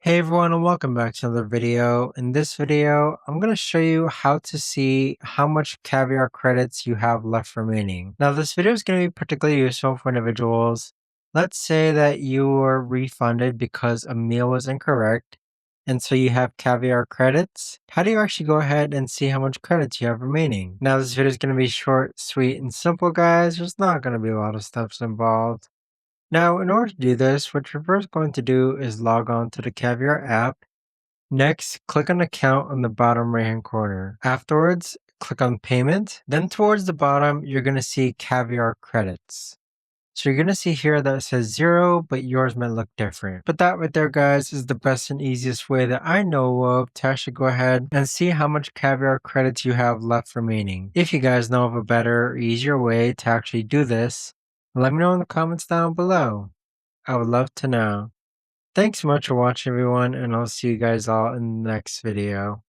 Hey everyone and welcome back to another video. In this video, I'm going to show you how to see how much Caviar credits you have left remaining. Now this video is going to be particularly useful for individuals. Let's say that you were refunded because a meal was incorrect and so you have Caviar credits. How do you actually go ahead and see how much credits you have remaining? Now this video is going to be short, sweet, and simple guys. There's not going to be a lot of steps involved. Now, in order to do this, what you're first going to do is log on to the Caviar app. Next, click on Account on the bottom right hand corner. Afterwards, click on Payment. Then towards the bottom, you're going to see Caviar credits. So you're going to see here that it says 0, but yours might look different. But that right there, guys, is the best and easiest way that I know of to actually go ahead and see how much Caviar credits you have left remaining. If you guys know of a better or easier way to actually do this, let me know in the comments down below. I would love to know. Thanks so much for watching everyone, and I'll see you guys all in the next video.